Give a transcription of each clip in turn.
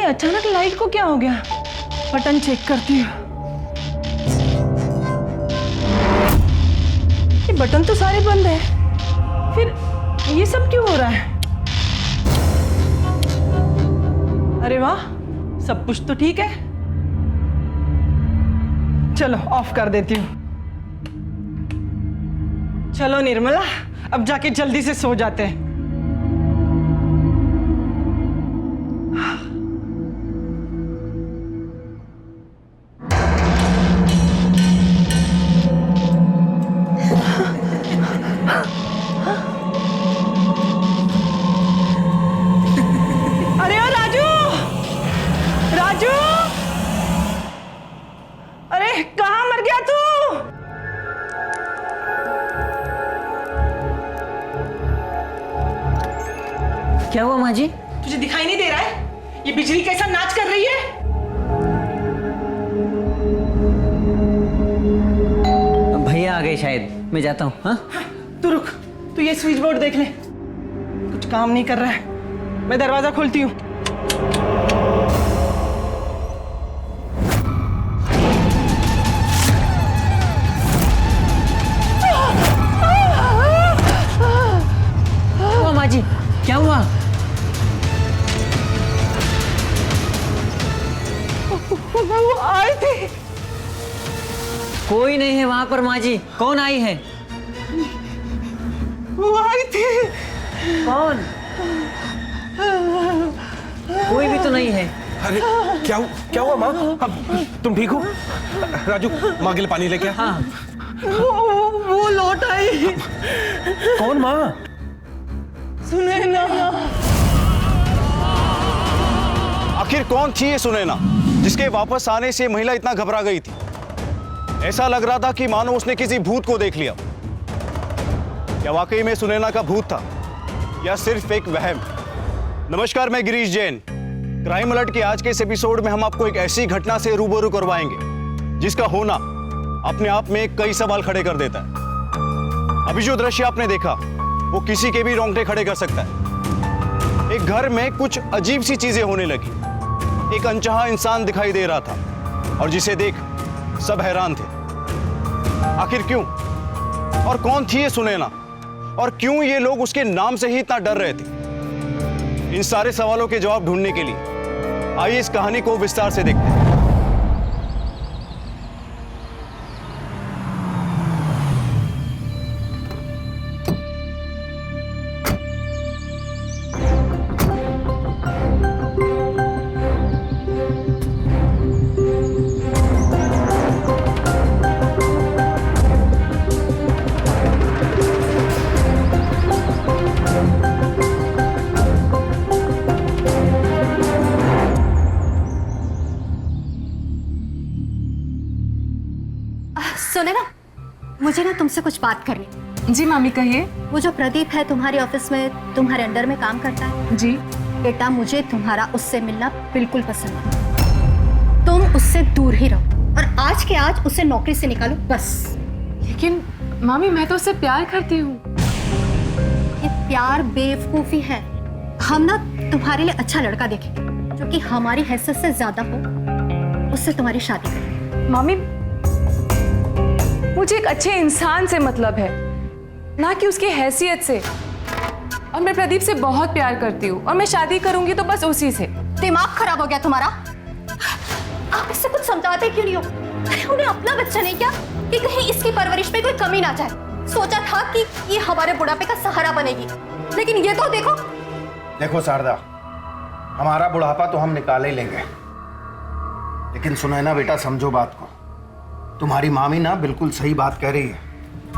अचानक लाइट को क्या हो गया? बटन चेक करती हूँ। ये बटन तो सारे बंद है, फिर ये सब क्यों हो रहा है? अरे वाह, सब कुछ तो ठीक है। चलो ऑफ कर देती हूँ। चलो निर्मला, अब जाके जल्दी से सो जाते हैं। अरे ओ राजू, राजू, अरे कहाँ मर गया तू? क्या हुआ माँ जी? तुझे दिखाई नहीं दे रहा है? ये बिजली कैसा नाच कर रही है? भैया आ गए शायद, मैं जाता हूँ। हाँ, तू रुक, तू ये स्विच बोर्ड देख ले, कुछ काम नहीं कर रहा है। मैं दरवाजा खोलती हूँ। हुआ माँ जी? क्या हुआ? वो आई थी। कोई नहीं है वहां पर माँ जी। कौन आई है? वो आई थी। कौन? कोई भी तो नहीं है। अरे क्या हुआ माँ? तुम ठीक हो? राजू, माँ के लिए पानी लेके आ। हाँ, वो लौट आई। कौन माँ? सुनैना। आखिर कौन थी ये सुनैना, जिसके वापस आने से महिला इतना घबरा गई थी? ऐसा लग रहा था कि मानो उसने किसी भूत को देख लिया। क्या वाकई में सुनैना का भूत था या सिर्फ एक वहम? नमस्कार, मैं गिरीश जैन। क्राइम अलर्ट के आज के इस एपिसोड में हम आपको एक ऐसी घटना से रूबरू करवाएंगे जिसका होना अपने आप में कई सवाल खड़े कर देता है। अभी जो दृश्य आपने देखा वो किसी के भी रोंगटे खड़े कर सकता है। एक घर में कुछ अजीब सी चीजें होने लगी। एक अनचाहा इंसान दिखाई दे रहा था और जिसे देख सब हैरान थे। आखिर क्यों और कौन थी ये सुनैना, और क्यों ये लोग उसके नाम से ही इतना डर रहे थे? इन सारे सवालों के जवाब ढूंढने के लिए आइए इस कहानी को विस्तार से देखते हैं। सुनैना, मुझे ना तुमसे कुछ बात करनी। जी मामी कहिए। वो जो प्रदीप है तुम्हारे ऑफिस में तुम्हारे अंडर में काम करता है। जी बेटा, मुझे तुम्हारा उससे मिलना बिल्कुल पसंद नहीं। तुम उससे दूर ही रहो और आज के आज उसे नौकरी से निकालो बस। लेकिन मामी मैं तो उससे प्यार करती हूँ। ये प्यार बेवकूफी है। हम ना तुम्हारे लिए अच्छा लड़का देखेंगे जो कि हमारी हैसियत से ज्यादा हो, उससे तुम्हारी शादी करें। मामी मुझे एक अच्छे इंसान से मतलब है, ना कि उसकी हैसियत से। और मैं प्रदीप से बहुत प्यार करती हूँ और मैं शादी करूंगी तो बस उसी से। दिमाग खराब हो गया तुम्हारा? आप इससे कुछ समझाते क्यों नहीं हो? अरे उन्हें अपना बच्चा नहीं क्या कि कहीं इसकी परवरिश में कोई कमी ना जाए? सोचा था कि ये हमारे बुढ़ापे का सहारा बनेगी, लेकिन ये तो देखो। देखो शारदा, हमारा बुढ़ापा तो हम निकाल ही लेंगे, लेकिन सुनैना बेटा समझो बात को। तुम्हारी मामी ना बिल्कुल सही बात कह रही है।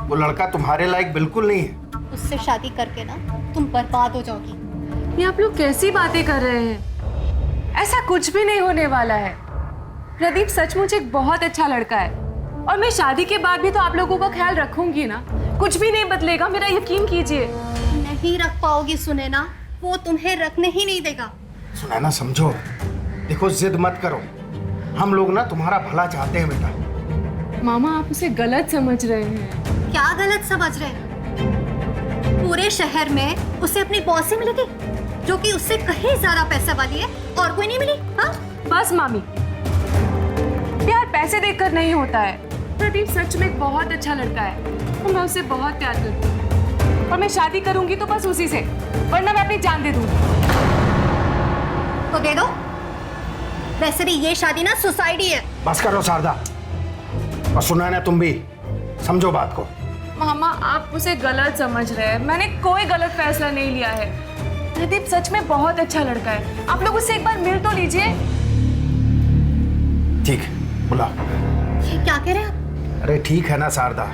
वो लड़का तुम्हारे लायक बिल्कुल नहीं है। उससे शादी करके ना तुम बर्बाद हो जाओगी। ये आप लोग कैसी बातें कर रहे हैं? ऐसा कुछ भी नहीं होने वाला है। प्रदीप सचमुच एक बहुत अच्छा लड़का है और मैं शादी के बाद भी तो आप लोगों का ख्याल रखूंगी ना। कुछ भी नहीं बदलेगा, मेरा यकीन कीजिए। नहीं रख पाओगी सुनैना, वो तुम्हें रखने ही नहीं देगा। सुनैना समझो, देखो जिद मत करो। हम लोग ना तुम्हारा भला चाहते हैं बेटा। मामा आप उसे गलत समझ रहे हैं। क्या गलत समझ रहे हैं? पूरे शहर में उसे अपनी बॉस ही मिलेगी जो कि उससे कहीं ज्यादा पैसा वाली है, और कोई नहीं मिली? हाँ, बस मामी, प्यार पैसे देखकर नहीं होता है। प्रदीप सच में एक बहुत अच्छा लड़का है और मैं उससे बहुत प्यार करती हूँ, और मैं शादी करूंगी तो बस उसी से, वरना मैं अपनी जान दे दूंगी। तो दे दो। वैसे भी ये शादी ना सुसाइड ही है। बस करो शारदा, और सुना ना तुम भी समझो बात को। मामा, आप उसे गलत समझ रहे हैं। मैंने कोई गलत फैसला नहीं लिया है। प्रदीप सच में बहुत अच्छा लड़का है, आप लोग उससे एक बार मिल तो लीजिए। ठीक, बुलाओ। ये क्या कह रहे हैं आप? अरे ठीक है ना शारदा,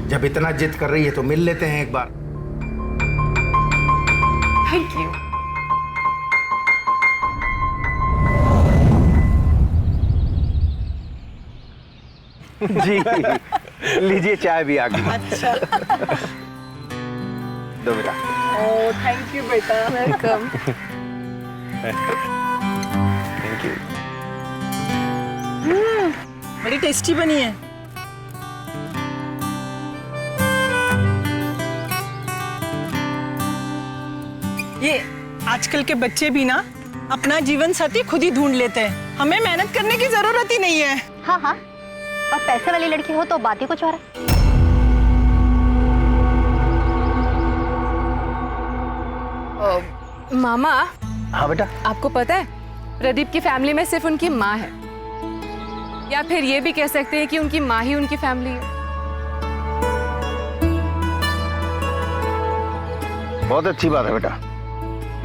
जब इतना जिद कर रही है तो मिल लेते हैं एक बार। Thank you. जी लीजिए, चाय भी आ गई। अच्छा। दो बेटा। ओ थैंक यू बेटा। वेलकम। Thank you. बड़ी टेस्टी बनी है। ये आजकल के बच्चे भी ना अपना जीवन साथी खुद ही ढूंढ लेते हैं, हमें मेहनत करने की जरूरत ही नहीं है। हाँ हाँ, और पैसे वाली लड़की हो तो बात ही कुछ और है। मामा, हाँ बेटा। आपको पता है प्रदीप की फैमिली में सिर्फ उनकी माँ है, या फिर ये भी कह सकते हैं कि उनकी माँ ही उनकी फैमिली है। बहुत अच्छी बात है बेटा,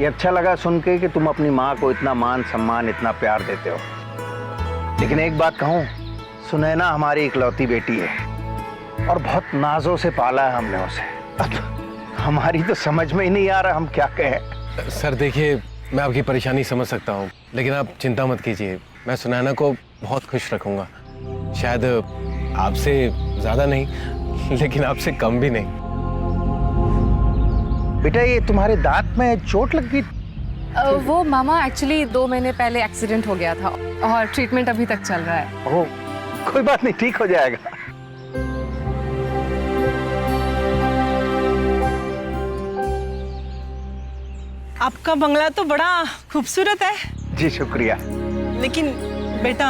ये अच्छा लगा सुन के कि तुम अपनी माँ को इतना मान सम्मान, इतना प्यार देते हो। लेकिन एक बात कहूँ, सुनैना हमारी इकलौती बेटी है और बहुत नाजों से पाला है हमने उसे। अब हमारी तो समझ में ही नहीं आ रहा हम क्या कहें। सर देखिए, मैं आपकी परेशानी समझ सकता हूँ, लेकिन आप चिंता मत कीजिए, मैं सुनैना को बहुत खुश रखूंगा। शायद आपसे ज्यादा नहीं, लेकिन आपसे कम भी नहीं। बेटा ये तुम्हारे दांत में चोट लग गई? वो मामा एक्चुअली 2 महीने पहले एक्सीडेंट हो गया था और ट्रीटमेंट अभी तक चल रहा है। ओह, कोई बात नहीं, ठीक हो जाएगा। आपका बंगला तो बड़ा खूबसूरत है। जी शुक्रिया। लेकिन बेटा,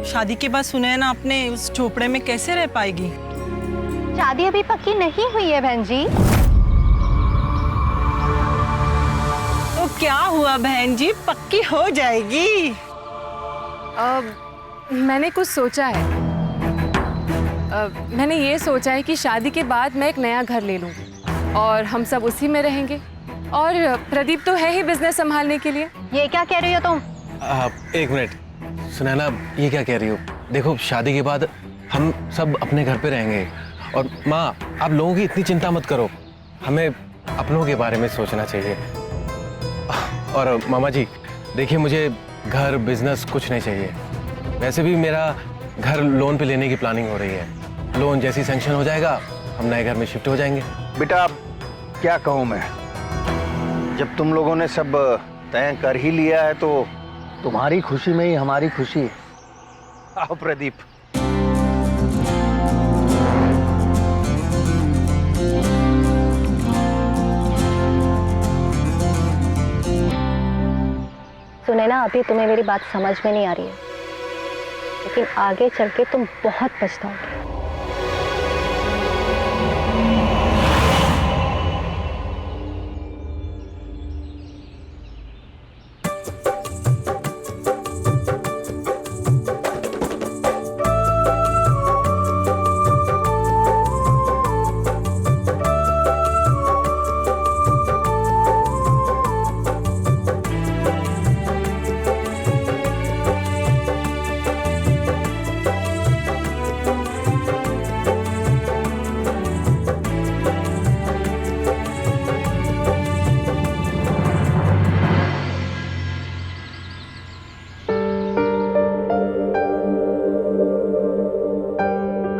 शादी के बाद सुनैना अपने उस झोपड़े में कैसे रह पाएगी? शादी अभी पक्की नहीं हुई है बहन जी। तो क्या हुआ बहन जी, पक्की हो जाएगी। मैंने कुछ सोचा है। मैंने ये सोचा है कि शादी के बाद मैं एक नया घर ले लूँ और हम सब उसी में रहेंगे, और प्रदीप तो है ही बिजनेस संभालने के लिए। ये क्या कह रही हो तुम? एक मिनट सुनैना, ये क्या कह रही हो? देखो, शादी के बाद हम सब अपने घर पे रहेंगे, और माँ आप लोगों की इतनी चिंता मत करो, हमें अपनों के बारे में सोचना चाहिए। और मामा जी देखिए, मुझे घर बिजनेस कुछ नहीं चाहिए। वैसे भी मेरा घर लोन पे लेने की प्लानिंग हो रही है, लोन जैसी सैंक्शन हो जाएगा हम नए घर में शिफ्ट हो जाएंगे। बेटा अब क्या कहूँ मैं, जब तुम लोगों ने सब तय कर ही लिया है तो तुम्हारी खुशी में ही हमारी खुशी है। आओ प्रदीप। सुनैना, अभी तुम्हें मेरी बात समझ में नहीं आ रही है, लेकिन आगे चल के तुम बहुत पछताओगे।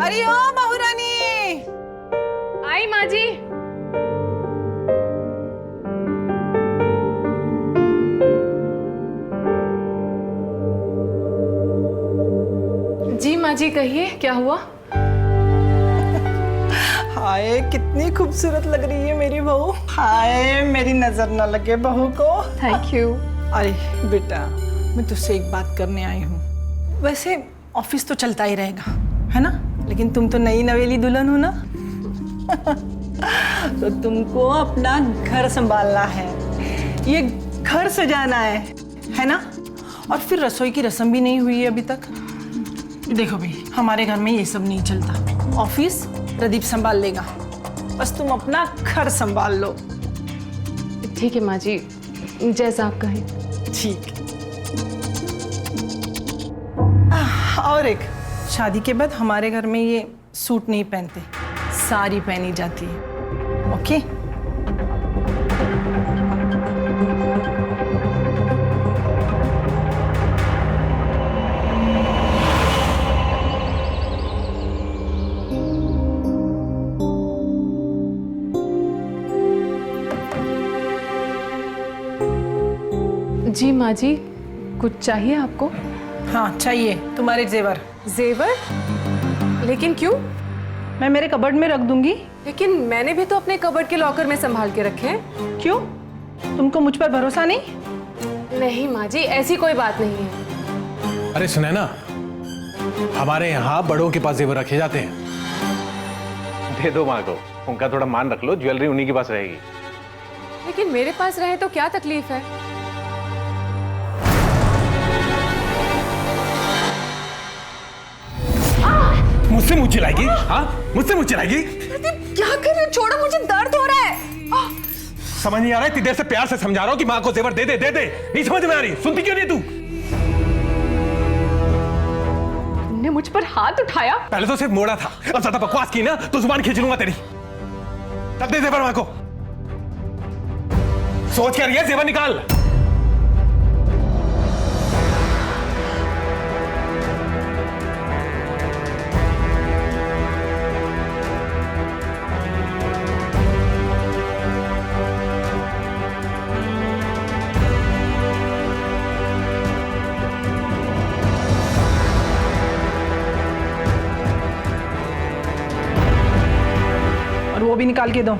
अरे ओ बहुरानी, आई माँ जी। जी माँ जी, कहिए क्या हुआ? हाय कितनी खूबसूरत लग रही है मेरी बहू। हाय मेरी नजर न लगे बहू को। Thank you. अरे बेटा, मैं तुझसे एक बात करने आई हूँ। वैसे ऑफिस तो चलता ही रहेगा, है ना, लेकिन तुम तो नई नवेली दुल्हन हो ना। तो तुमको अपना घर संभालना है, ये घर सजाना है ना। और फिर रसोई की रस्म भी नहीं हुई है अभी तक। देखो भाई, हमारे घर में ये सब नहीं चलता। ऑफिस प्रदीप संभाल लेगा, बस तुम अपना घर संभाल लो। ठीक है माँ जी, जैसा आप कहें। ठीक। और एक, शादी के बाद हमारे घर में ये सूट नहीं पहनते, साड़ी पहनी जाती है। ओके? जी माँ जी, कुछ चाहिए आपको? हाँ चाहिए, तुम्हारे जेवर। जेवर? लेकिन क्यों? मैं मेरे कबर्ड में रख दूंगी। लेकिन मैंने भी तो अपने कबर्ड के लॉकर में संभाल के रखे हैं। क्यों? तुमको मुझ पर भरोसा नहीं? नहीं माँ जी, ऐसी कोई बात नहीं है। अरे सुनैना, हमारे यहाँ बड़ों के पास जेवर रखे जाते हैं। दे दो माँ को, उनका थोड़ा मान रख लो, ज्वेलरी उन्हीं के पास रहेगी। लेकिन मेरे पास रहे तो क्या तकलीफ है? मुझसे मुझ चिल्लाएगी? हाँ, मुझसे मुझ चिल्लाएगी? क्या कर रहे हो? छोड़ो, मुझे दर्द हो रहा है। समझ नहीं आ रहा है, इतनी देर से प्यार से समझा रहा हूँ कि माँ को जेवर दे दे दे दे, नहीं समझ में आ रही। सुनती क्यों नहीं तू? तुमने मुझ पर हाथ उठाया? पहले तो सिर्फ मोड़ा था, अब ज्यादा बकवास की ना तो जुबान खींच लूंगा तेरी। तब दे जेवर माँ को। सोच क्या रही है? जेवर निकाल। और वो भी निकाल के दो।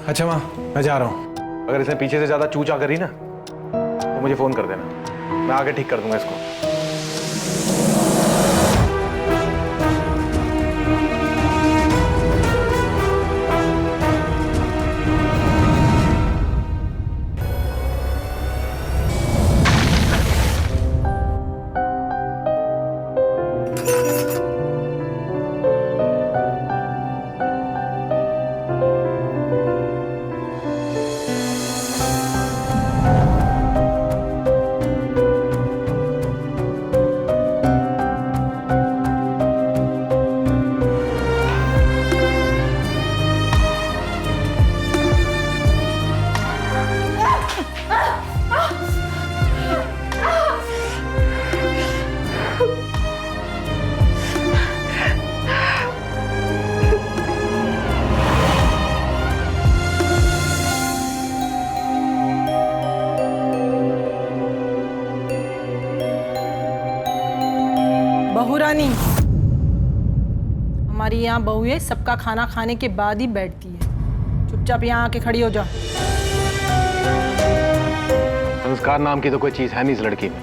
अच्छा माँ, मैं जा रहा हूँ। अगर इसने पीछे से ज्यादा चूचा करी ना तो मुझे फोन कर देना, मैं आके ठीक कर दूंगा इसको। बहू रानी, हमारी यहाँ बहुएं सबका खाना खाने के बाद ही बैठती है। चुपचाप यहाँ आके खड़ी हो जाओ। संस्कार नाम की तो कोई चीज है नहीं इस लड़की में।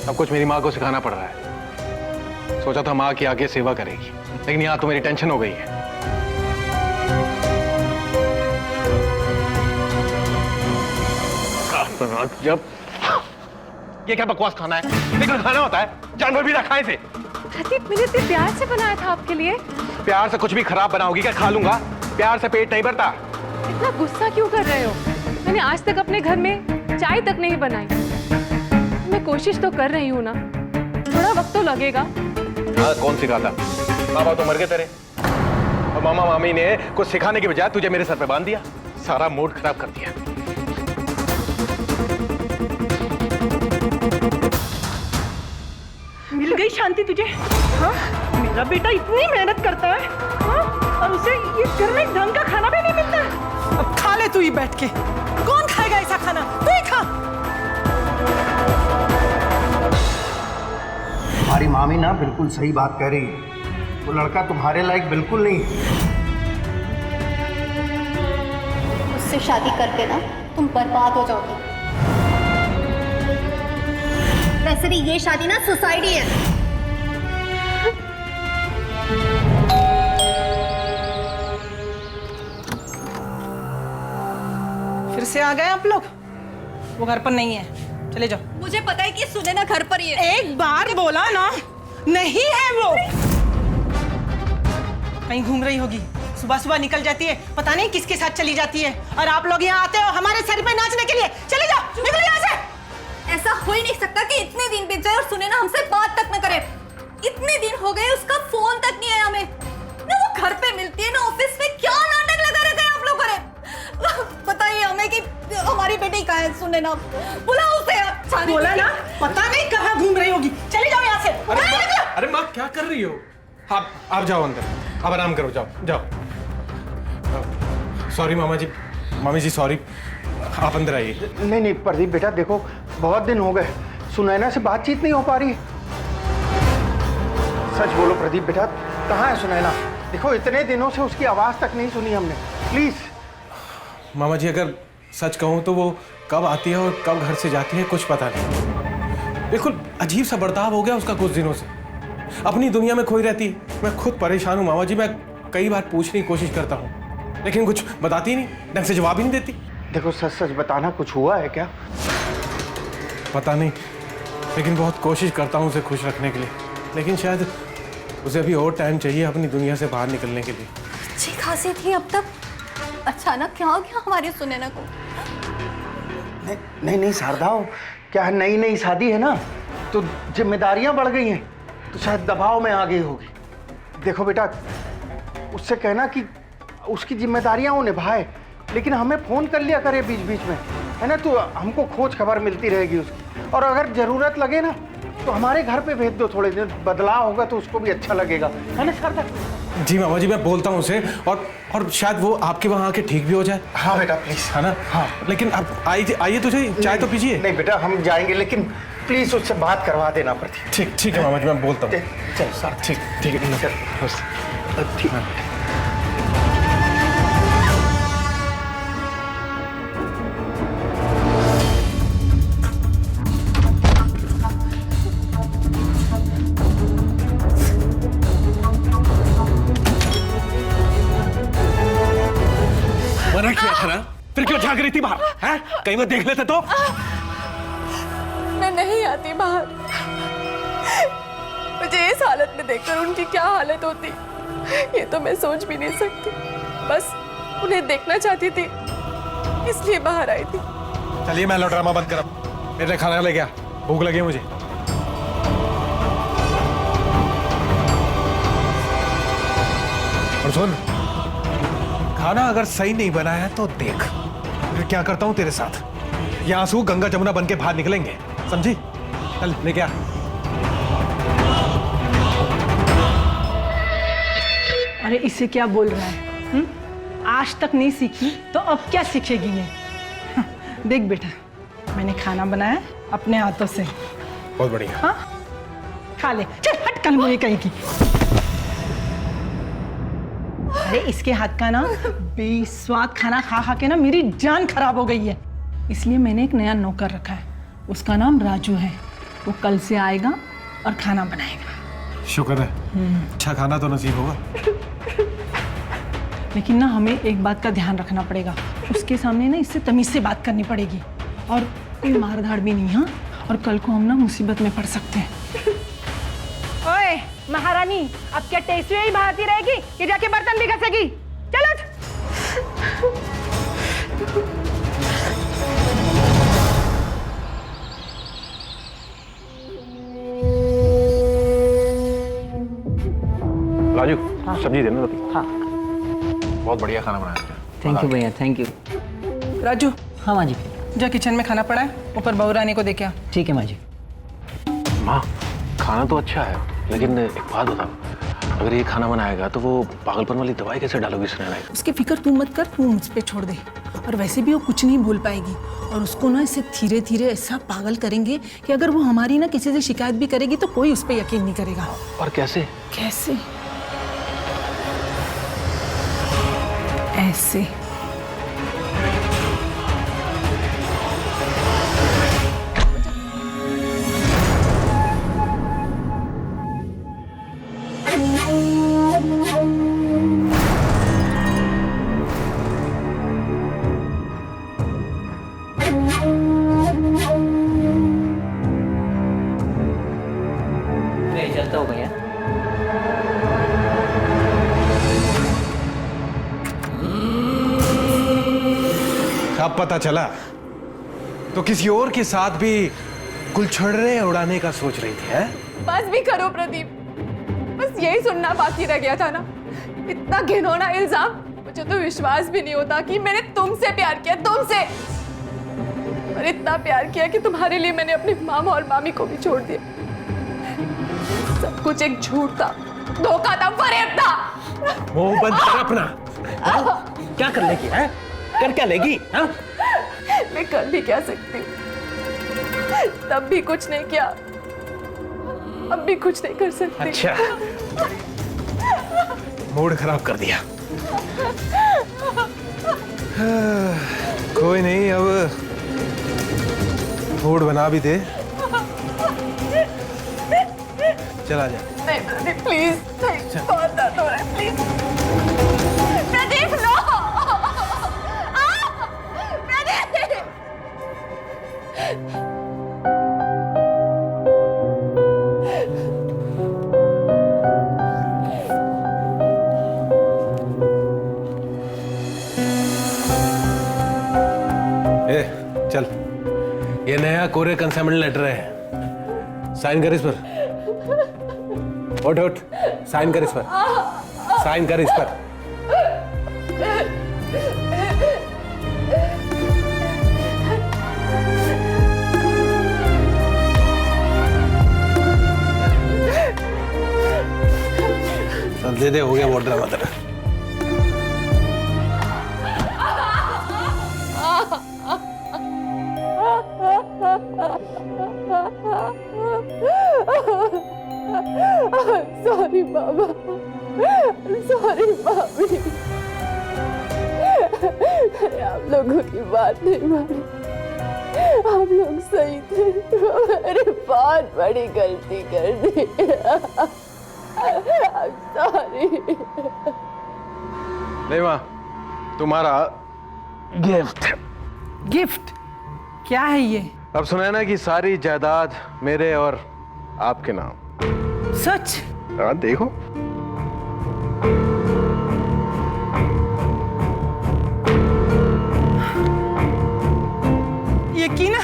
सब कुछ मेरी माँ को सिखाना पड़ रहा है। सोचा था माँ की आगे सेवा करेगी, लेकिन यहाँ तो मेरी टेंशन हो गई है। जब ये क्या बकवास खाना है? लेकिन खाना होता है, जानवर भी ना खाए थे। प्रदीप, मैंने इतने प्यार से बनाया था आपके लिए। प्यार से कुछ भी खराब बनाओगी क्या? खा लूंगा, प्यार से पेट नहीं भरता। इतना गुस्सा क्यों कर रहे हो? मैंने आज तक अपने घर में चाय तक नहीं बनाई। मैं कोशिश तो कर रही हूँ ना, थोड़ा वक्त तो लगेगा। हाँ, कौन सिखाता? बाबा तो मर गए तेरे, और मामा मामी ने कुछ सिखाने की बजाय तुझे मेरे सर पे बांध दिया। सारा मूड खराब कर दिया। मिल गई शांति तुझे? हाँ? मेरा बेटा इतनी मेहनत करता है, हाँ? और उसे ये घर में ढंग का खाना भी नहीं मिलता है। अब खा ले ले तू ही बैठ के। कौन खाएगा ऐसा खाना? तू ही खा। हमारी मामी ना बिल्कुल सही बात कह रही है। वो लड़का तुम्हारे लायक बिल्कुल नहीं है। उससे शादी करके ना तुम बर्बाद हो जाओगे। वैसे भी ये शादी ना सोसाइटी है। फिर से आ गए आप लोग? वो घर पर नहीं है, चले जाओ। मुझे पता है कि सुनैना घर पर ही है। एक बार बोला ना, नहीं है वो। कहीं घूम रही होगी, सुबह सुबह निकल जाती है, पता नहीं किसके साथ चली जाती है। और आप लोग यहाँ आते हो हमारे सर पे नाचने के लिए। चले जाओ, निकलो यहाँ से। ऐसा हो ही नहीं सकता कि इतने दिन बीत जाए और सुनैना हमसे बात तक न करे। इतने दिन हो गए, उसका फोन तक नहीं आया हमें। ना वो घर पे मिलती है ना ऑफिस में। क्या नाटक लगा रखे हैं आप लोगों ने? बताइए हमें कि हमारी बेटी कहाँ है सुनैना? बुलाओ उसे। बोला ना, पता नहीं कहाँ घूम रही होगी। चले जाओ यहाँ से। अरे माँ क्या कर रही हो? आप जाओ अंदर, आप आराम करो, जाओ जाओ। सॉरी मामा जी, मामी जी सॉरी, आप अंदर आइए। नहीं नहीं प्रदीप बेटा, देखो बहुत दिन हो गए, सुनैना से बातचीत नहीं हो पा रही है। सच बोलो प्रदीप बेटा, कहाँ है सुनैना? देखो इतने दिनों से उसकी आवाज तक नहीं सुनी हमने। प्लीज मामा जी, अगर सच कहूँ तो वो कब आती है और कब घर से जाती है कुछ पता नहीं। बिल्कुल अजीब सा बर्ताव हो गया उसका कुछ दिनों से, अपनी दुनिया में खोई रहती है। मैं खुद परेशान हूँ मामा जी। मैं कई बार पूछने की कोशिश करता हूँ लेकिन कुछ बताती ही नहीं, ढंग से जवाब ही नहीं देती। देखो सच सच बताना, कुछ हुआ है क्या? पता नहीं, लेकिन बहुत कोशिश करता हूँ उसे खुश रखने के लिए, लेकिन शायद उसे अभी और टाइम चाहिए अपनी दुनिया से बाहर निकलने के लिए। अच्छी खासी थी, अब तक अचानक क्या हो गया हमारी सुनैना को? नहीं नहीं शारदाओ, क्या नई नई शादी है ना, तो जिम्मेदारियां बढ़ गई हैं, तो शायद दबाव में आ गई होगी। देखो बेटा, उससे कहना कि उसकी जिम्मेदारियां वो निभाए, लेकिन हमें फोन कर लिया करे बीच बीच में, है ना? तो हमको खोज खबर मिलती रहेगी उसकी। और अगर जरूरत लगे ना तो हमारे घर पे भेज दो, थोड़े दिन बदलाव होगा तो उसको भी अच्छा लगेगा, है ना शारदा? जी मामा जी, मैं बोलता हूँ उसे, और शायद वो आपके वहाँ आके ठीक भी हो जाए। हाँ बेटा प्लीज, है ना? हाँ। लेकिन अब आइए तो सही, चाय तो पीजिए। नहीं बेटा हम जाएंगे, लेकिन प्लीज उससे बात करवा देना प्रदीप। ठीक है मामा जी, मैं बोलता हूँ। चल सर, ठीक है। ठीक। मना किया था ना, फिर क्यों झांक रही थी बाहर? हैं? कहीं मैं देख लेते तो? मैं नहीं आती बाहर। मुझे इस हालत में देखकर उनकी क्या हालत होती ये तो मैं सोच भी नहीं सकती। बस उन्हें देखना चाहती थी, इसलिए बाहर आई थी। चलिए मैं ड्रामा बंद कर, मेरे खाना ले गया, भूख लगी है मुझे। और सुन, खाना अगर सही नहीं बना है तो देख फिर क्या करता हूं तेरे साथ। ये आंसू गंगा जमुना बन के बाहर निकलेंगे, समझी? चल लेके आ। अरे इसे क्या बोल रहा है? आज तक नहीं सीखी तो अब क्या सीखेगी ये? देख बेटा, मैंने खाना बनाया अपने हाथों से। बहुत बढ़िया। हाँ, खा ले। चल हट, कल मुझे कहेगी। अरे इसके हाथ का ना बेस्वाद खाना खा खा के ना मेरी जान खराब हो गई है। इसलिए मैंने एक नया नौकर रखा है, उसका नाम राजू है। वो कल से आएगा और खाना बनाएगा। शुक्र है, अच्छा खाना तो नसीब होगा। लेकिन ना हमें एक बात का ध्यान रखना पड़ेगा, उसके सामने ना इससे तमीज से बात करनी पड़ेगी, और कोई मारधाड़ भी नहीं। हाँ, और कल को हम ना मुसीबत में पड़ सकते हैं। ओए महारानी, अब क्या टेस्टी ही बहाती रहेगी कि जाके बर्तन भी घसेगी? चलो। राजू, सब्जी देना रोटी। हाँ। बहुत बढ़िया खाना बनाया। थैंक यू भैया, थैंक यू। राजू, हाँ माँ जी। जा किचन में खाना पड़ा है, ऊपर बहू रानी को दे के आ। ठीक है माँ जी। माँ, खाना तो अच्छा है, लेकिन एक बात बताओ, अगर ये खाना बनाएगा तो वो पागलपन वाली दवाई कैसे डालोगी सुनैना? उसकी फिक्र तू मत कर, तू मुझ पे छोड़ दे। और वैसे भी वो कुछ नहीं बोल पाएगी, और उसको ना इसे धीरे धीरे ऐसा पागल करेंगे कि अगर वो हमारी ना किसी से शिकायत भी करेगी तो कोई उस पर यकीन नहीं करेगा। और कैसे? कैसे? ऐसे। मैं चलता हूँ भैया। अब पता चला तो किसी और के साथ भी गुलछड़े उड़ाने का सोच रही थी, हैं? बस भी करो प्रदीप, बस यही सुनना बाकी रह गया था ना। इतना घिनौना इल्जाम, मुझे तो विश्वास भी नहीं होता कि मैंने तुमसे प्यार किया, तुमसे। और इतना प्यार किया कि तुम्हारे लिए मैंने अपने मामा और मामी को भी छोड़ दिया। सब कुछ एक झूठ था, धोखा था, फरेब था। मुंह बंद कर अपना। क्या कर लेगी है? कर क्या लेगी? हाँ? मैं कर भी क्या सकती हूँ? तब भी कुछ नहीं किया, अब भी कुछ नहीं कर सकती। अच्छा, मूड खराब कर दिया। कोई नहीं, अब मूड बना भी दे। चला जा। नहीं प्रदीप प्लीज, नहीं, बहुत दर्द हो रहा है, प्लीज प्रदीप, नो। प्रदीप, ए, चल। ये नया कोरे कंसाइनमेंट लेटर है, साइन कर इस पर। उठ उठ, साइन कर इस पर, साइन कर इस पर। चल दे दे, हो गया बॉर्डर मतलब। सॉरी बाबा, सॉरी मामी, आप लोगों की बात नहीं मानी। आप लोग सही थे, मैंने बहुत बड़ी गलती कर दी। सॉरी। नहीं माँ, तुम्हारा गिफ्ट। गिफ्ट? क्या है ये? अब सुनैना की सारी जायदाद मेरे और आपके नाम। सच? हाँ, देखो। यकीन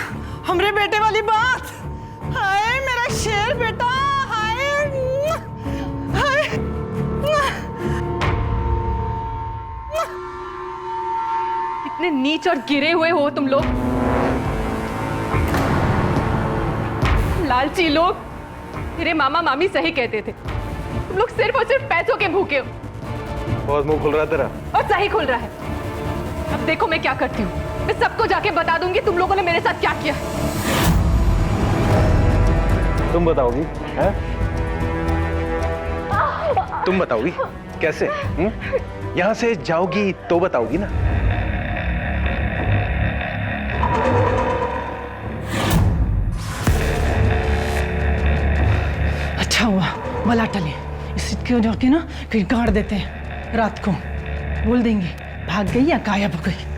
हमरे बेटे वाली बात। हाय मेरा शेर बेटा, हाय हाय। इतने नीच और गिरे हुए हो तुम लोग, लालची लोग। मेरे मामा मामी सही कहते थे, तुम लोग सिर्फ और सिर्फ पैसों के भूखे हो। बहुत मुंह खुल रहा है तेरा। और सही खुल रहा है। अब देखो मैं क्या करती हूँ, मैं सबको जाके बता दूंगी तुम लोगों ने मेरे साथ क्या किया। तुम बताओगी? हैं? तुम बताओगी कैसे? यहाँ से जाओगी तो बताओगी ना। अच्छा हुआ भला टले, इसको जाके ना फिर गाड़ देते हैं। रात को बोल देंगे भाग गई या गायब हो गई।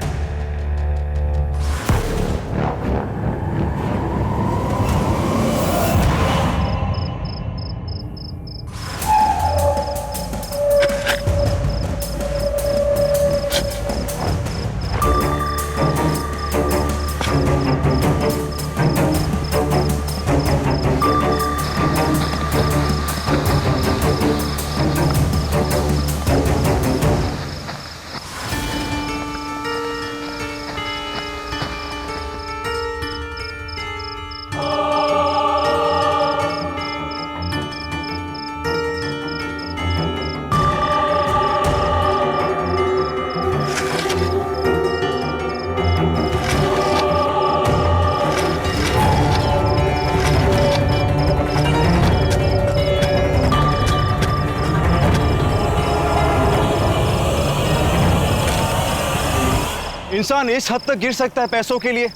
इंसान इस हद तक गिर सकता है पैसों के लिए,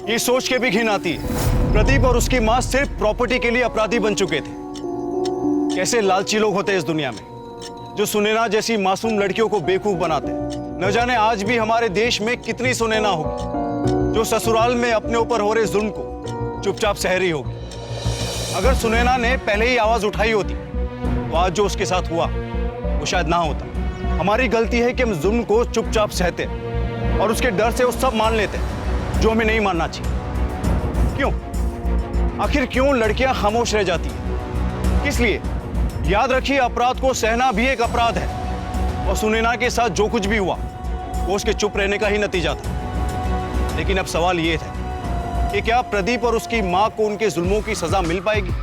ये सोच के भी घिन आती है। प्रदीप और उसकी मां सिर्फ प्रॉपर्टी के लिए अपराधी बन चुके थे। कैसे लालची लोग होते हैं इस दुनिया में, जो सुनैना जैसी मासूम लड़कियों को बेवकूफ बनाते हैं। न जाने आज भी हमारे देश में कितनी सुनैना होगी जो ससुराल में अपने ऊपर हो रहे जुल्म को चुपचाप सह रही होगी। अगर सुनैना ने पहले ही आवाज उठाई होती तो आज जो उसके साथ हुआ वो शायद ना होता। हमारी गलती है कि हम जुल्म को चुपचाप सहते और उसके डर से वो सब मान लेते हैं जो हमें नहीं मानना चाहिए। क्यों, आखिर क्यों लड़कियां खामोश रह जाती हैं? किस लिए? याद रखिए, अपराध को सहना भी एक अपराध है और सुनैना के साथ जो कुछ भी हुआ वो उसके चुप रहने का ही नतीजा था। लेकिन अब सवाल ये था कि क्या प्रदीप और उसकी मां को उनके जुल्मों की सजा मिल पाएगी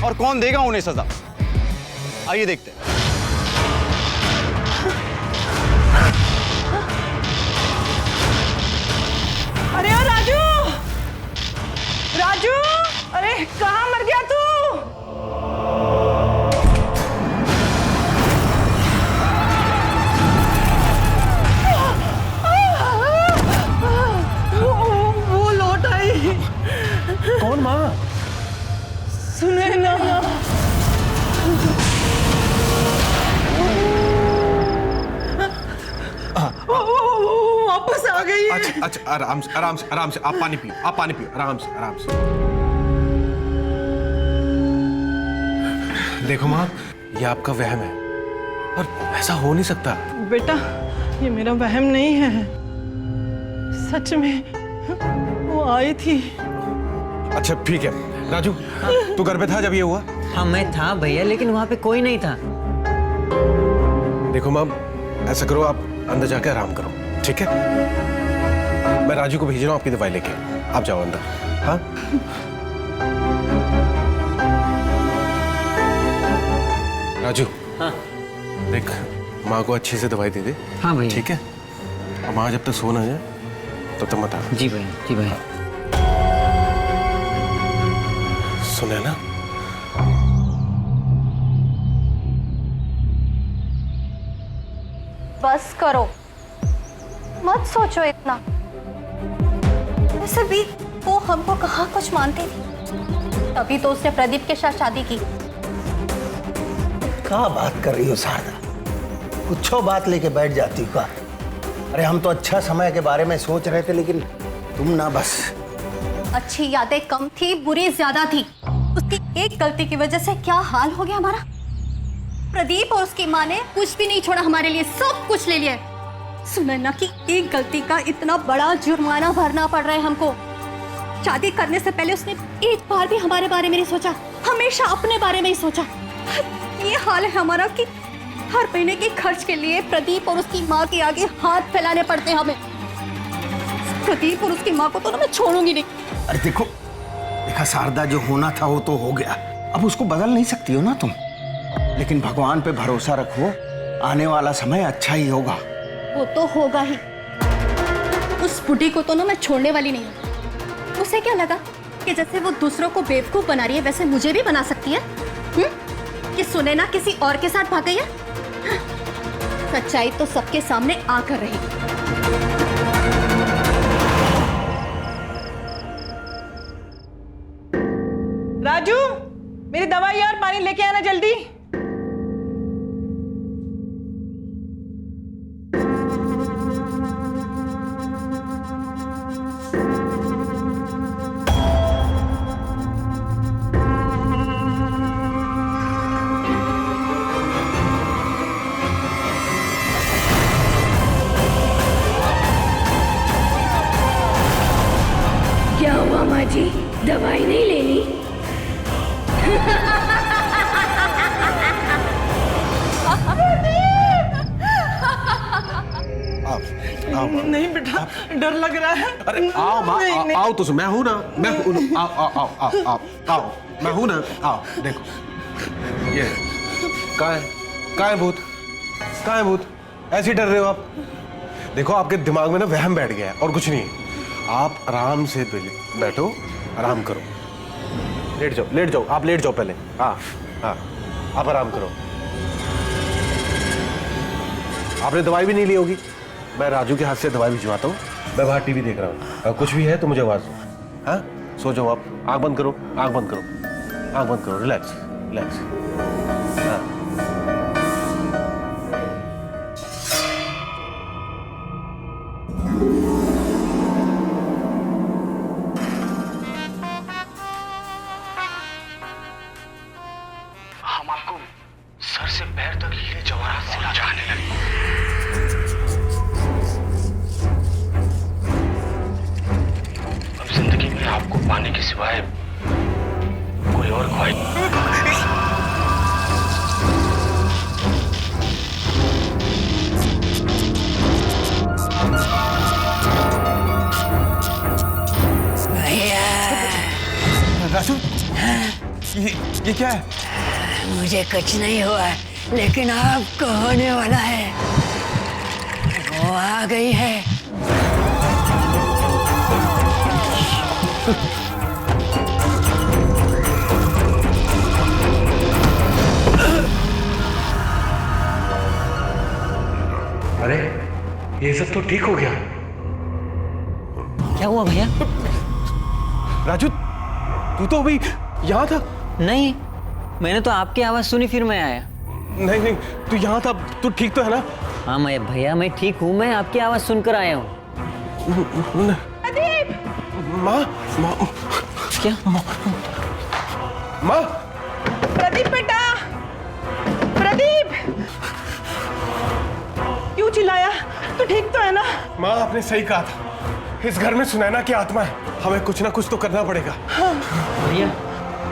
और कौन देगा उन्हें सजा? आइए देखते हैं। अरे ओ राजू, राजू, अरे कहाँ मर गया तू? वो लौट आई। कौन माँ? सुनैना। वो वापस आ गई है। अच्छा अच्छा, आराम से आराम से आराम से, आप पानी पियो, आप पानी पियो, आराम से आराम से। देखो माँ, ये आपका वहम है और ऐसा हो नहीं सकता। बेटा, ये मेरा वहम नहीं है, सच में वो आई थी। अच्छा ठीक है राजू, तू घर पे था जब ये हुआ? हाँ मैं था भैया, लेकिन वहाँ पे कोई नहीं था। देखो माँ, ऐसा करो, आप अंदर जाके आराम करो, ठीक है? मैं राजू को भेज रहा हूँ आपकी दवाई लेके, आप जाओ अंदर। हाँ राजू। हाँ देख, माँ को अच्छे से दवाई दे दे। हाँ भैया। ठीक है, और माँ जब तक सो ना जाए तब तक मत आ। जी भैया, जी भैया। सुनैना, बस करो, मत सोचो इतना। वैसे भी वो हमको कहाँ कुछ मानती थी, तभी तो उसने प्रदीप के साथ शादी की। क्या बात कर रही हो शारदा? कुछ बात लेके बैठ जाती हो का? अरे हम तो अच्छा समय के बारे में सोच रहे थे, लेकिन तुम ना बस। अच्छी यादें कम थी, बुरी ज्यादा थी। उसकी एक गलती की वजह से क्या हाल हो गया हमारा। प्रदीप और उसकी माँ ने कुछ भी नहीं छोड़ा हमारे लिए, सब कुछ ले लिया। सुनैना की एक गलती का इतना बड़ा जुर्माना भरना पड़ रहा है हमको। शादी करने से पहले उसने एक बार भी हमारे बारे में नहीं सोचा, हमेशा अपने बारे में ही सोचा। ये हाल है हमारा कि हर महीने के खर्च के लिए प्रदीप और उसकी माँ के आगे हाथ फैलाने पड़ते हैं हमें। प्रदीप और उसकी माँ को तो ना मैं छोड़ूंगी नहीं। अरे देखो, देखा शारदा, जो होना था वो तो हो गया, अब उसको बदल नहीं सकती हो ना तुम। लेकिन भगवान पे भरोसा रखो, आने वाला समय अच्छा ही होगा। वो तो होगा ही। उस बुढ़ी को तो ना मैं छोड़ने वाली नहीं हूँ। उसे क्या लगा कि जैसे वो दूसरों को बेवकूफ बना रही है वैसे मुझे भी बना सकती है? कि सुनैना किसी और के साथ भाग गई है? सच्चाई तो सबके सामने आकर रहेगी। राजू, मेरी दवाई और पानी लेके आना जल्दी। क्या हुआ माँ जी, दवाई नहीं लेनी? आओ नहीं बेटा, डर लग रहा है। अरे आओ माँ, नहीं, नहीं। आओ तो, मैं हूं ना, मैं हूं ना। आओ आओ आओ आओ आओ आओ, मैं हूं ना। आओ देखो, ये कहाँ है भूत? कहाँ है भूत? ऐसे ही डर रहे हो आप? देखो, आपके दिमाग में ना वहम बैठ गया है और कुछ नहीं। आप आराम से बैठो, आराम करो, लेट जाओ, लेट जाओ, आप लेट जाओ पहले। हाँ हाँ, आप आराम करो। आपने दवाई भी नहीं ली होगी, मैं राजू के हाथ से दवाई भिजवाता हूँ। मैं बाहर टीवी देख रहा हूँ। अगर कुछ भी है तो मुझे आवाज दो। हाँ, सो जाओ आप। आँख बंद करो, आँख बंद करो, आँख बंद करो। Relax relax. हाँ। हम आपको सर से पैर तक हीरे जवाहरात से जाने लगे। अब जिंदगी में आपको पाने के सिवाय कोई और ख्वाहिश। राजू, ये क्या है? मुझे कुछ नहीं हुआ, लेकिन आपको होने वाला है। वो आ गई है। अरे ये सब तो ठीक हो गया। क्या हुआ भैया? राजू, तू तो अभी यहाँ था। नहीं, मैंने तो आपकी आवाज सुनी फिर मैं आया। नहीं नहीं, तू यहाँ था। तू ठीक तो है ना? हाँ मैं भैया, मैं ठीक हूँ। मैं आपकी आवाज सुनकर आया हूँ। माँ, माँ, क्या? माँ, प्रदीप बेटा, प्रदीप, क्यों चिल्लाया? तू ठीक तो है ना? माँ आपने सही कहा था। इस घर में सुनैना की आत्मा है। हमें कुछ ना कुछ तो करना पड़ेगा। भैया,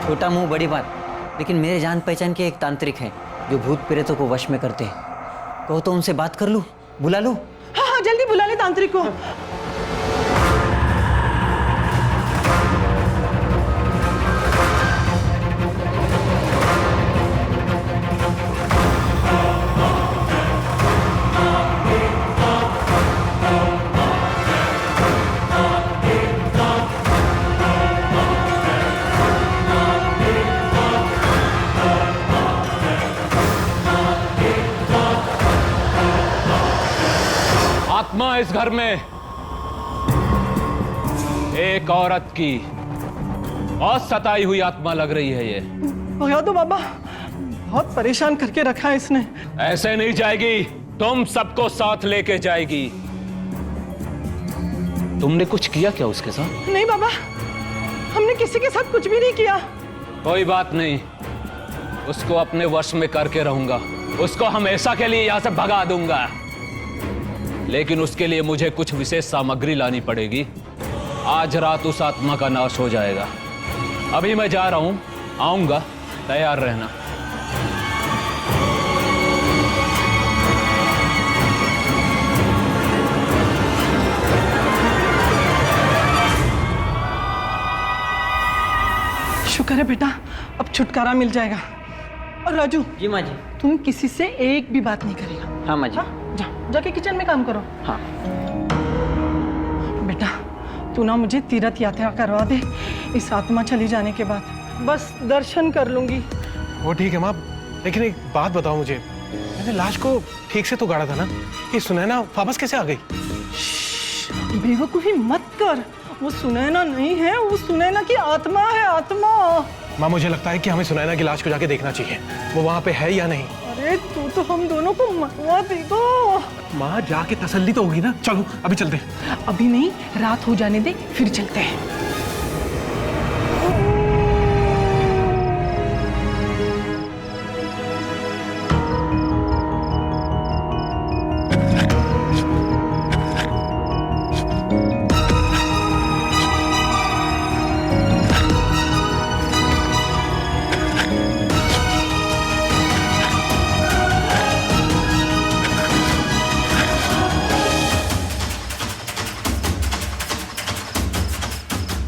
छोटा मुंह बड़ी बात, लेकिन मेरे जान पहचान के एक तांत्रिक हैं जो भूत प्रेतों को वश में करते हैं। कहो तो उनसे बात कर लूं, बुला लूं? हाँ हाँ, जल्दी बुला ले तांत्रिक को। आत्मा इस घर में एक औरत की बहुत सताई हुई आत्मा लग रही है। ये भगा दो बाबा, बहुत परेशान करके रखा है इसने। ऐसे नहीं जाएगी, तुम सबको साथ लेके जाएगी। तुमने कुछ किया क्या उसके साथ? नहीं बाबा, हमने किसी के साथ कुछ भी नहीं किया। कोई बात नहीं, उसको अपने वश में करके रहूंगा। उसको हमेशा के लिए यहां से भगा दूंगा, लेकिन उसके लिए मुझे कुछ विशेष सामग्री लानी पड़ेगी। आज रात उस आत्मा का नाश हो जाएगा। अभी मैं जा रहा हूं, आऊंगा, तैयार रहना। शुक्र है बेटा, अब छुटकारा मिल जाएगा। और राजू जी माँ जी। तुम किसी से एक भी बात नहीं करेगा। हाँ माँ जी। जा, जाके किचन में काम करो। हाँ बेटा, तू ना मुझे तीर्थ यात्रा करवा दे इस आत्मा चली जाने के बाद। बस दर्शन कर लूंगी। वो ठीक है माँ, लेकिन एक बात बताओ मुझे। मैंने लाश को ठीक से तो गाड़ा था ना? ये सुनैना वापस कैसे आ गई? बेवकूफी मत कर। वो सुनैना नहीं है, वो सुनैना की आत्मा है, आत्मा। माँ मुझे लगता है कि हमें सुनैना की लाश को जाके देखना चाहिए, वो वहाँ पे है या नहीं। अरे तू तो हम दोनों को मरवा देगा। माँ जाके तसल्ली तो होगी ना। चलो अभी चलते हैं। अभी नहीं, रात हो जाने दे, फिर चलते हैं।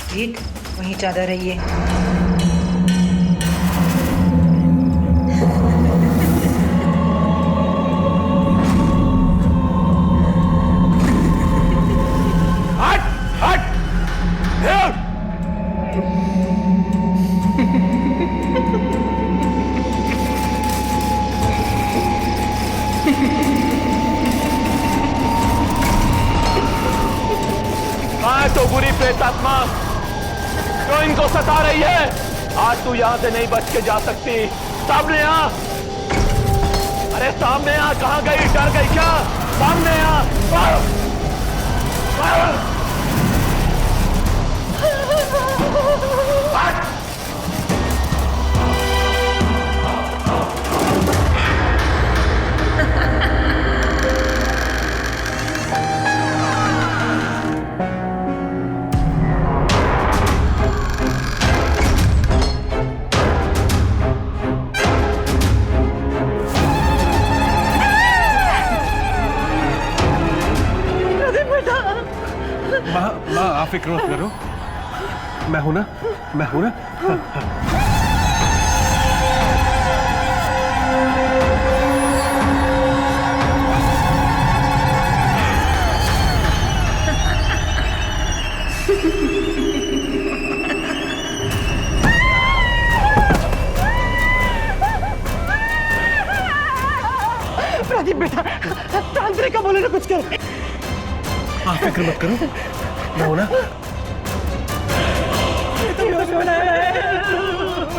ठीक, वहीं चादर है ये। हट हट। प्रेत आत्मा जो इनको सता रही है, आज तू यहां से नहीं बच के जा सकती। सामने आ, अरे सामने आ, कहां गई? डर गई क्या? सामने आ। माँ आप फिक्र मत करो, मैं हूं ना, मैं हूं ना। प्रदीप बेटा, तांत्रिक का बोले ना कुछ कर। आप फिक्र मत करो, मैं हूं ना।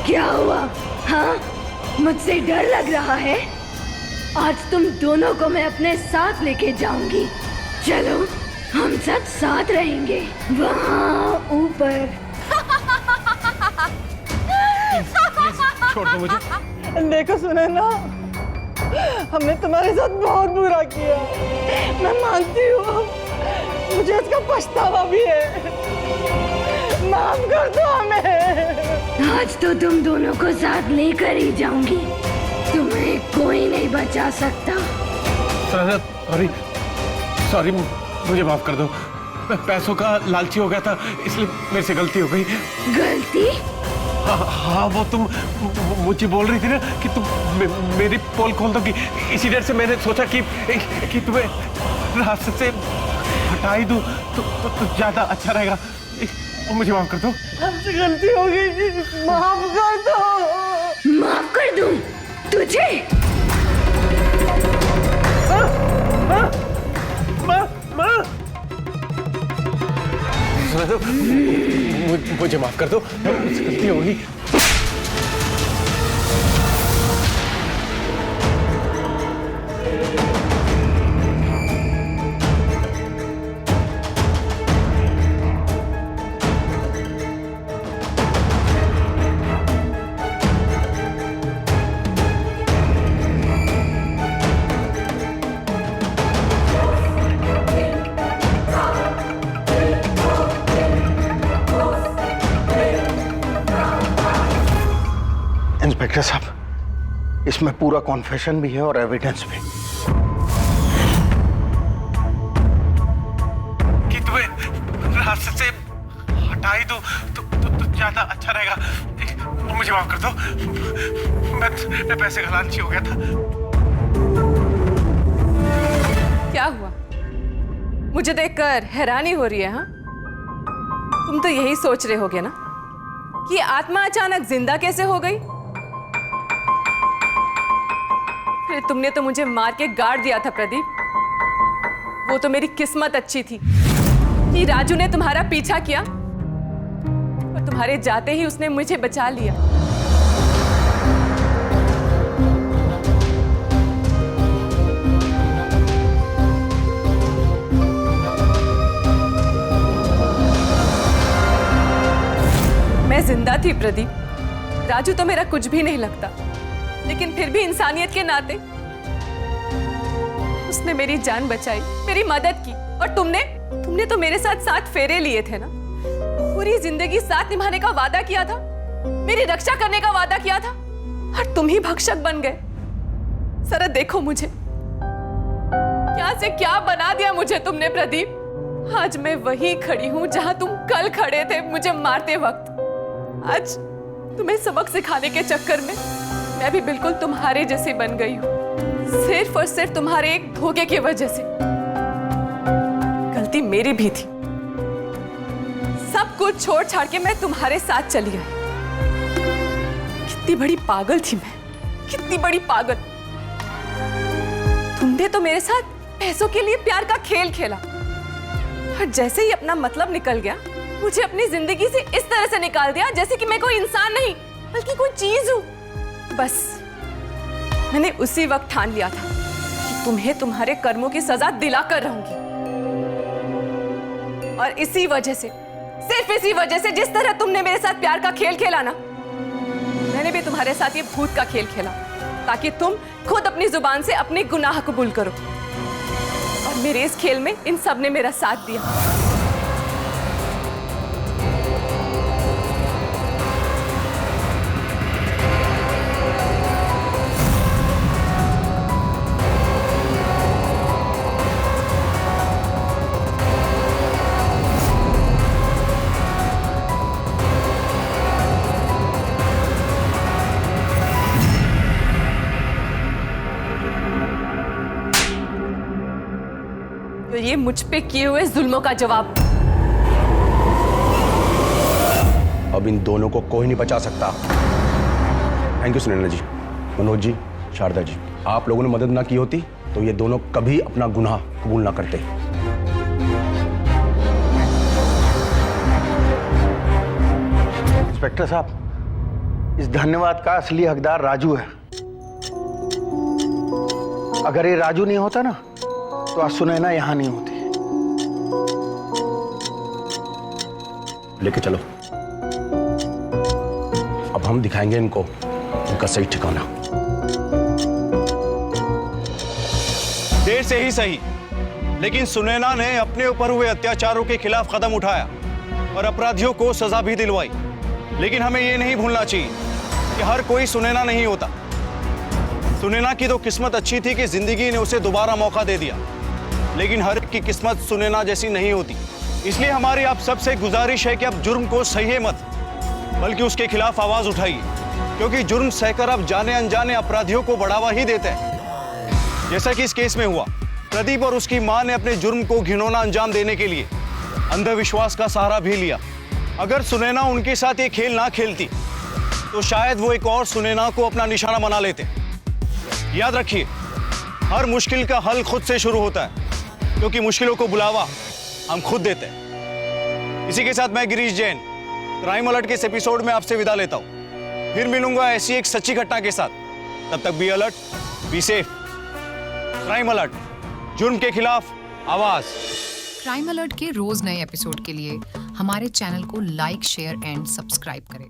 क्या हुआ? हाँ, मुझसे डर लग रहा है? आज तुम दोनों को मैं अपने साथ लेके जाऊंगी। चलो, हम सब साथ रहेंगे वहाँ ऊपर। छोड़ दो मुझे। देखो सुने ना, हमने तुम्हारे साथ बहुत बुरा किया, मैं मानती हूँ, मुझे उसका पछतावा भी है, माफ कर दो हमें। आज तो तुम दोनों को साथ लेकर ही जाऊंगी, तुम्हें कोई नहीं बचा सकता। सॉरी, सॉरी, मुझे माफ कर दो। मैं पैसों का लालची हो गया था, इसलिए मेरे से गलती हो गई। गलती? हाँ, वो तुम मुझे बोल रही थी ना कि तुम मेरी पोल खोल दोगी, इसी डर से मैंने सोचा कि तुम्हें रास्ते से हटा ही दूं तो ज्यादा अच्छा रहेगा। मुझे माफ कर दो। हमसे गलती हो गई, माफ कर दो। माफ कर दूं तुझे? मुझे माफ कर दो, मुझसे गलती हो गई। इंस्पेक्टर साहब, इसमें पूरा कॉन्फेशन भी है और एविडेंस भी। कि तुम्हें रास्ते से हटा ही दूं तो ज्यादा अच्छा रहेगा। मुझे माफ कर दो, मैं पैसे का लालची हो गया था। क्या हुआ? मुझे देखकर हैरानी हो रही है? हाँ, तुम तो यही सोच रहे होगे ना कि आत्मा अचानक जिंदा कैसे हो गई? फिर तुमने तो मुझे मार के गाड़ दिया था प्रदीप। वो तो मेरी किस्मत अच्छी थी कि राजू ने तुम्हारा पीछा किया और तुम्हारे जाते ही उसने मुझे बचा लिया। मैं जिंदा थी प्रदीप, राजू तो मेरा कुछ भी नहीं लगता, लेकिन फिर भी इंसानियत के नाते उसने मेरी जान बचाई, मेरी मदद की। और तुमने तो मेरे साथ 7 फेरे लिए थे ना, पूरी जिंदगी साथ निभाने का वादा किया था, मेरी रक्षा करने का वादा किया था, और तुम ही भक्षक बन गए। जरा देखो मुझे, क्या से क्या बना दिया मुझे तुमने प्रदीप। आज मैं वहीं खड़ी हूं जहां तुम कल खड़े थे मुझे मारते वक्त। आज तुम्हें सबक सिखाने के चक्कर में मैं भी बिल्कुल तुम्हारे जैसी बन गई हूं, सिर्फ और सिर्फ तुम्हारे एक धोखे की वजह से। गलती मेरी भी थी, सब कुछ छोड़ छाड़ के मैं तुम्हारे साथ चली आई। कितनी बड़ी पागल थी मैं, कितनी बड़ी पागल। तुमने तो मेरे साथ पैसों के लिए प्यार का खेल खेला, और जैसे ही अपना मतलब निकल गया मुझे अपनी जिंदगी से इस तरह से निकाल दिया जैसे कि मैं कोई इंसान नहीं बल्कि कोई चीज हूं। बस मैंने उसी वक्त ठान लिया था कि तुम्हें तुम्हारे कर्मों की सजा दिलाकर रहूंगी। और इसी वजह से, सिर्फ इसी वजह से, जिस तरह तुमने मेरे साथ प्यार का खेल खेला ना, मैंने भी तुम्हारे साथ ये भूत का खेल खेला, ताकि तुम खुद अपनी जुबान से अपने गुनाह कबूल करो। और मेरे इस खेल में इन सब ने मेरा साथ दिया। तो ये मुझ पे किए हुए जुल्मों का जवाब। अब इन दोनों को कोई नहीं बचा सकता। थैंक यू सुनैना जी, मनोज जी, शारदा जी। आप लोगों ने मदद ना की होती तो ये दोनों कभी अपना गुनाह कबूल ना करते। इंस्पेक्टर साहब, इस धन्यवाद का असली हकदार राजू है। अगर ये राजू नहीं होता ना तो आज सुनैना यहां नहीं होती। लेके चलो, अब हम दिखाएंगे इनको उनका सही ठिकाना। देर से ही सही, लेकिन सुनैना ने अपने ऊपर हुए अत्याचारों के खिलाफ कदम उठाया और अपराधियों को सजा भी दिलवाई। लेकिन हमें यह नहीं भूलना चाहिए कि हर कोई सुनैना नहीं होता। सुनैना की तो किस्मत अच्छी थी कि जिंदगी ने उसे दोबारा मौका दे दिया, लेकिन हर एक की किस्मत सुनैना जैसी नहीं होती। इसलिए हमारी आप सबसे गुजारिश है कि अब जुर्म को सहिए मत, बल्कि उसके खिलाफ आवाज उठाइए, क्योंकि जुर्म सहकर अब जाने अनजाने अपराधियों को बढ़ावा ही देते हैं। जैसा कि इस केस में हुआ, प्रदीप और उसकी मां ने अपने जुर्म को घिनौना अंजाम देने के लिए अंधविश्वास का सहारा भी लिया। अगर सुनैना उनके साथ ये खेल ना खेलती तो शायद वो एक और सुनैना को अपना निशाना बना लेते। याद रखिए, हर मुश्किल का हल खुद से शुरू होता है, क्योंकि मुश्किलों को बुलावा हम खुद देते हैं। इसी के साथ मैं गिरीश जैन क्राइम अलर्ट के इस एपिसोड में आपसे विदा लेता हूं। फिर मिलूंगा ऐसी एक सच्ची घटना के साथ। तब तक be alert, be safe. Crime alert, जुर्म के खिलाफ आवाज। क्राइम अलर्ट के रोज नए एपिसोड के लिए हमारे चैनल को लाइक, शेयर एंड सब्सक्राइब करें।